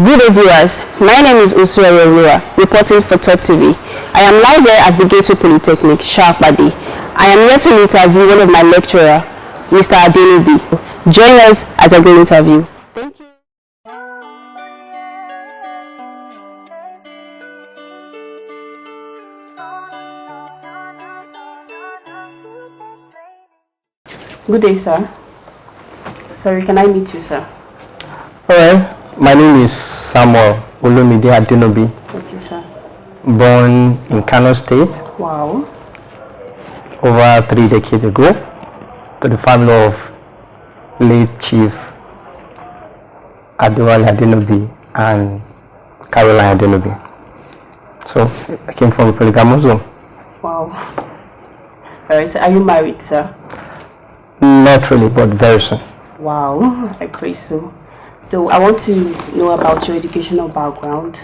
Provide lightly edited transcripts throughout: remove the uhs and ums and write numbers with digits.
Good day, viewers. My name is Usura, reporting for TOB TV. I am live here at the Gateway Polytechnic, Sharpadi. I am here to interview one of my lecturer, Mr. Adenubi. Join us as I go interview. Thank you. Good day, sir. Sorry, can I meet you, sir? Alright, my name is Samuel Olumide Adenubi. Okay, sir. Born in Kano State. Wow. Over 3 decades ago, to the family of late Chief Adewale Adenubi and Caroline Adenubi. So I came from a polygamous home. Wow. Alright, are you married, sir? Not really, but very soon. Wow, I pray so. So I want to know about your educational background,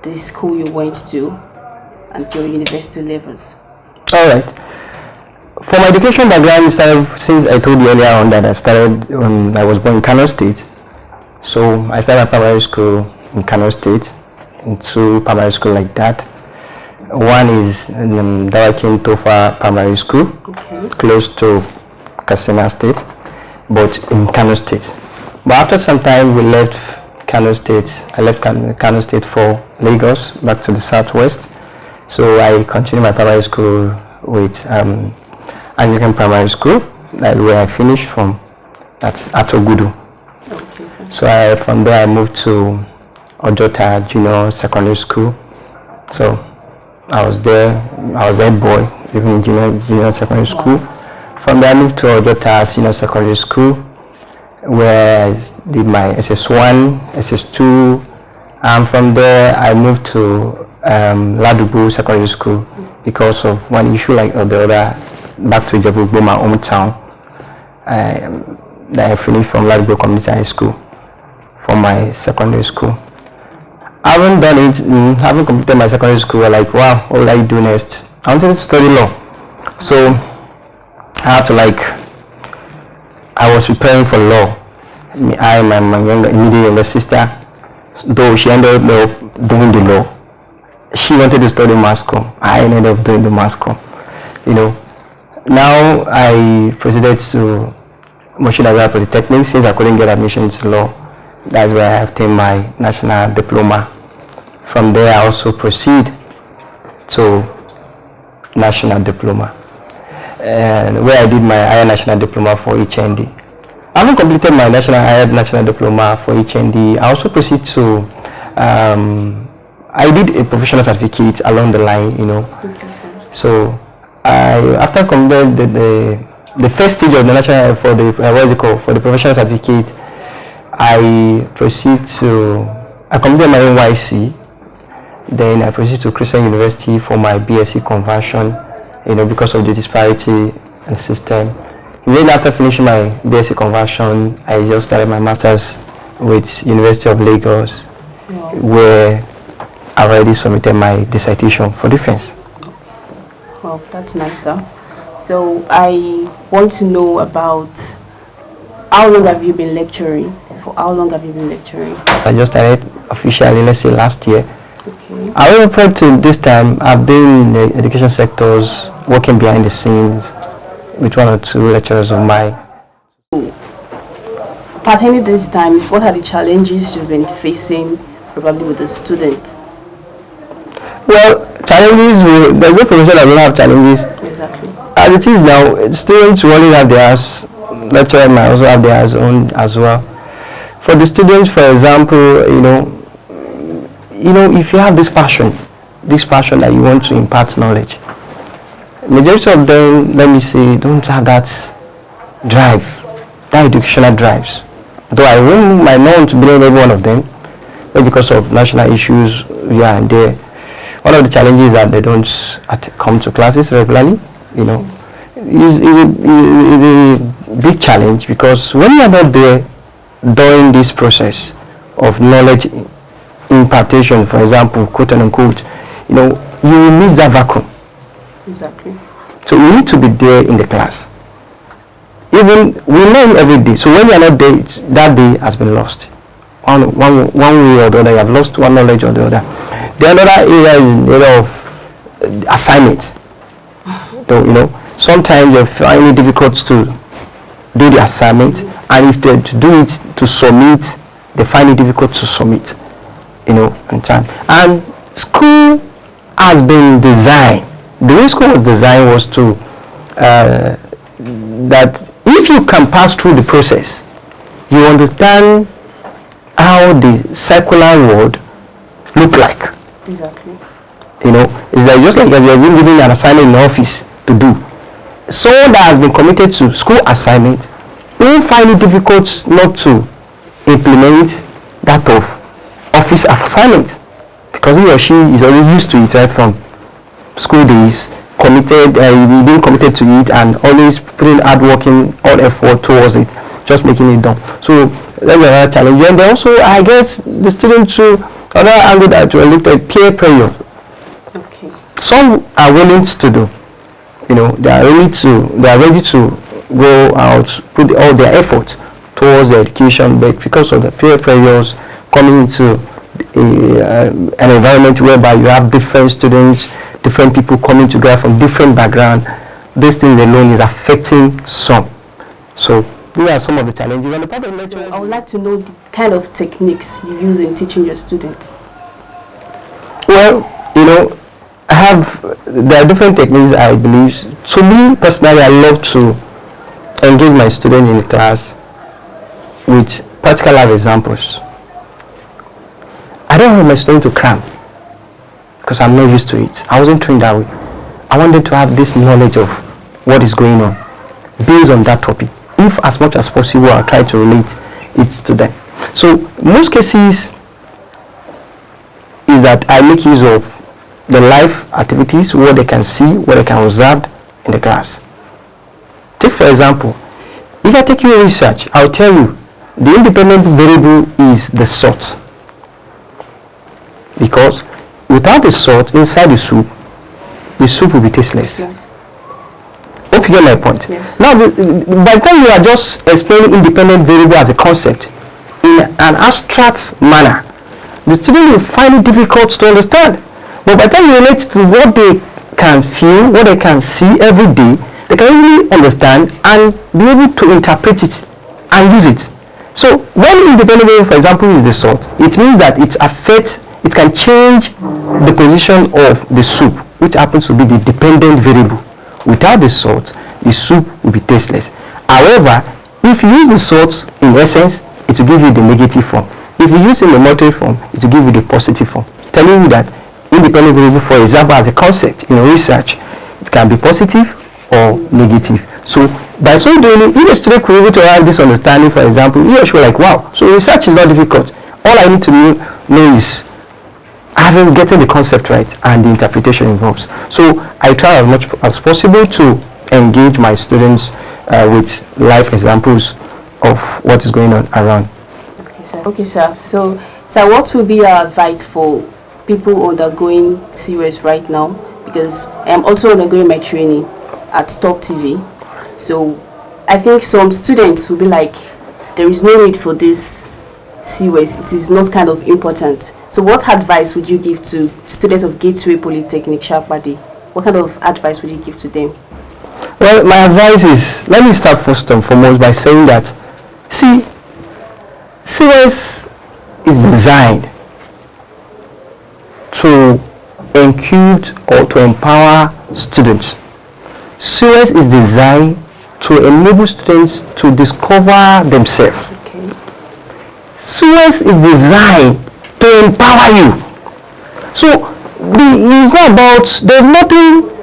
the school you went to, and your university levels. Alright. For my education background, since I told you earlier on that I started when I was born in Kano State. So I started my primary school in Kano State, in 2 primary school like that. One is Dawakin Tofa Primary School, okay, close to Katsina State, but in Kano State. But after some time we left Kano State. I left Kano State for Lagos, back to the southwest. So I continued my primary school with Anglican Primary School, that's where I finished from, at Atogudu. Okay, so from there I moved to Ojota Junior Secondary School. So I was there boy, even in junior secondary school. From there I moved to Ojota Senior Secondary School, where I did my SS1, SS2, and from there I moved to Ladubu Secondary School because of one issue like the other, back to Ijebu, my hometown. That I finished from Ladubu Community High School for my secondary school. I haven't done it, haven't completed my secondary school. Like, wow, what will I do next? I wanted to study law. So I have to I was preparing for law. I and my immediate younger sister, though she ended up doing the law. She wanted to study mass comm. I ended up doing the mass comm. Now I proceeded to Moshinaga Polytechnic since I couldn't get admission into law. That's where I obtained my national diploma. From there I also proceed to national diploma, where I did my higher national diploma for HND. Having completed my higher national diploma for HND, I also proceed to I did a professional certificate along the line, So after completing the first stage of the national for the for the professional certificate, I completed my NYC. Then I proceeded to Christian University for my BSc conversion, because of the disparity in system. Then after finishing my BSc conversion, I just started my master's with University of Lagos, where I already submitted my dissertation for defense. Well, that's nice, sir. So I want to know about how long have you been lecturing? For how long have you been lecturing? I just started officially, let's say last year. Okay. However, prior to this time, I've been in the education sectors, working behind the scenes with 1 or 2 lecturers of mine. Pertaining these times, what are the challenges you've been facing, probably with the students? Well, challenges, there's no profession that will have challenges. Exactly. As it is now, students will only have theirs, lecturers might also have theirs own as well. For the students, for example, if you have this passion that you want to impart knowledge, majority of them, let me say, don't have that drive, that educational drives. Though I might not want to blame every one of them, but because of national issues here and there, one of the challenges is that they don't come to classes regularly. Is a big challenge, because when you are not there during this process of knowledge impartation, for example, quote unquote, you will miss that vacuum. Exactly. So you need to be there in the class. Even we learn every day. So when you are not there, that day has been lost. one way or the other. You have lost one knowledge or the other. The other area is the area of assignment. So, sometimes you find it difficult to do the assignment, and if they to do it to submit, they find it difficult to submit. On time. And school has been designed. The way school was designed was to that if you can pass through the process, you understand how the circular world look like. Exactly. It's like just like you're being given an assignment in the office to do. Someone that has been committed to school assignment will find it difficult not to implement that of office assignment, because he or she is already used to it right from school days, being committed to it, and always putting hard working, all effort towards it, just making it done. So that's another challenge. And also, I guess, the students too, other angle that we looked at, peer pressure. Okay. Some are willing to do, they are ready to go out, put all their effort towards the education, but because of the peer pressures coming into an environment whereby you have different students, different people coming together from different backgrounds, this thing alone is affecting some. So these are some of the challenges. And the part of lecture, I would like to know the kind of techniques you use in teaching your students. Well, there are different techniques, I believe. To me personally, I love to engage my students in class with practical life examples. I don't want my students to cram because I'm not used to it. I wasn't trained that way. I want them to have this knowledge of what is going on based on that topic. If as much as possible, I'll try to relate it to them. So most cases is that I make use of the life activities, what they can see, what they can observe in the class. Take for example, if I take you a research, I'll tell you the independent variable is the salt. Because without the salt inside the soup will be tasteless. Yes. Hope you get my point. Yes. Now, by the time you are just explaining independent variable as a concept in an abstract manner, the student will find it difficult to understand. But by the time you relate to what they can feel, what they can see every day, they can easily understand and be able to interpret it and use it. So when independent variable, for example, is the salt, it means that it can change the position of the soup, which happens to be the dependent variable. Without the salt, the soup will be tasteless. However, if you use the salt in essence, it will give you the negative form. If you use it in the moderate form, it will give you the positive form. Telling you that independent variable, for example, as a concept in research, it can be positive or negative. So by so doing, if a student could be able to have this understanding, for example, he or she will like, wow, so research is not difficult. All I need to know is getting the concept right and the interpretation involves. So I try as much as possible to engage my students with life examples of what is going on around. Okay, sir. So, sir, what will be your advice for people undergoing COS right now? Because I am also undergoing my training at TOB TV. So, I think some students will be like, there is no need for this COS. It is not kind of important. So, what advice would you give to students of Gateway Polytechnic, Sharpadi? What kind of advice would you give to them? Well, my advice is, let me start first and foremost by saying that, see, COS is designed to include or to empower students. COS is designed to enable students to discover themselves. Okay. COS is designed to empower you. So it's not about, there's nothing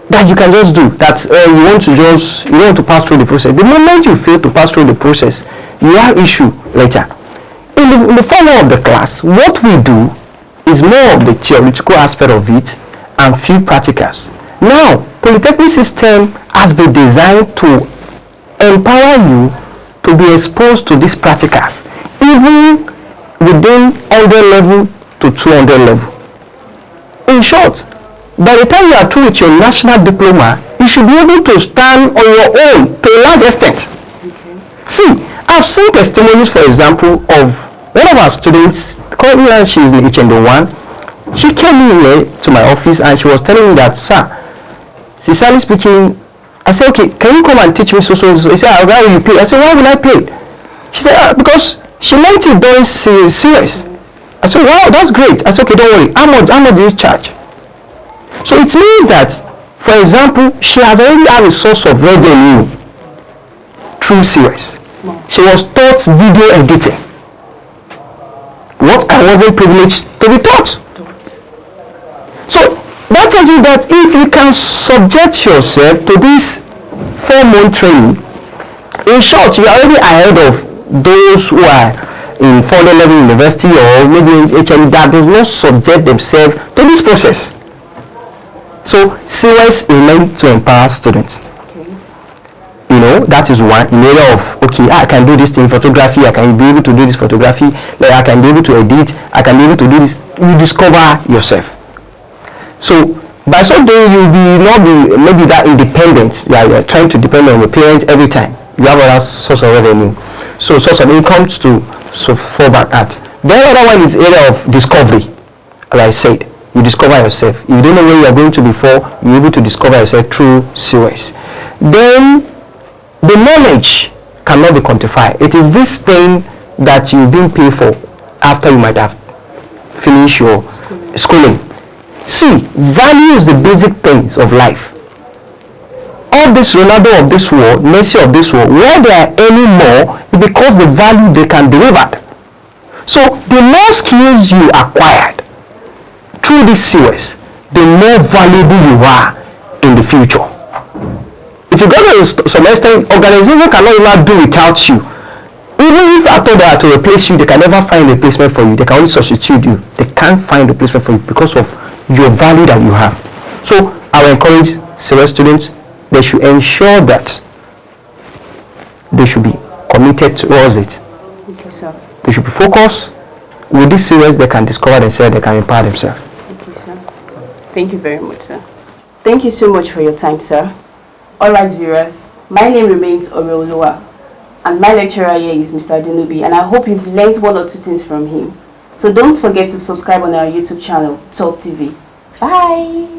that you can just do that you want to pass through the process. The moment you fail to pass through the process, you have issue later. In the format of the class, what we do is more of the theoretical aspect of it and few practicals. Now, Polytechnic system has been designed to empower you to be exposed to these practicals, even within 100 level to 200 level. In short, by the time you are through with your national diploma, you should be able to stand on your own to a large extent. Okay. See, I've seen testimonies, for example, of One of our students, currently she is in HND1, she came in here to my office and she was telling me that, sir, sincerely speaking, I said, okay, can you come and teach me so? He said, why will you pay? I said, why will I pay? She said, because she learned it during serious. I said, wow, that's great. I said, okay, don't worry. How much do you charge? So it means that, for example, she has already had a source of revenue through serious. She was taught video editing. What I wasn't privileged to be taught. So that tells you that if you can subject yourself to this 4-month training, in short, you are already ahead of those who are in 400 level university or maybe HND that does not subject themselves to this process. So COS is meant to empower students. You know, that is one in the area of, okay, I can do this in photography, I can be able to do this photography, like I can be able to edit, I can be able to do this. You discover yourself. So by so doing, you will not be maybe that independent. Yeah, you're trying to depend on your parents every time. You have other source of revenue. So source of income to fall back at. The other one is area of discovery. As I said, you discover yourself. If you don't know where you are going to before, you're able to discover yourself through COS. Then the knowledge cannot be quantified. It is this thing that you've been paid for after you might have finished your schooling. See, value is the basic things of life. All this Ronaldo of this world, Messi of this world, where they are earning more is because the value they can deliver. So the more skills you acquired through this COS, the more valuable you are in the future. If you go to some extent, organization cannot even do without you. Even if after they are to replace you, they can never find a replacement for you. They can only substitute you. They can't find a replacement for you because of your value that you have. So I will encourage COS students, they should ensure that they should be committed towards it. Okay, sir. They should be focused. With this COS, they can discover themselves, they can empower themselves. Okay, sir. Thank you very much, sir. Thank you so much for your time, sir. Alright, viewers, my name remains Oreoluwa, and my lecturer here is Mr. Adenubi, and I hope you've learned 1 or 2 things from him. So don't forget to subscribe on our YouTube channel, TOB TV. Bye!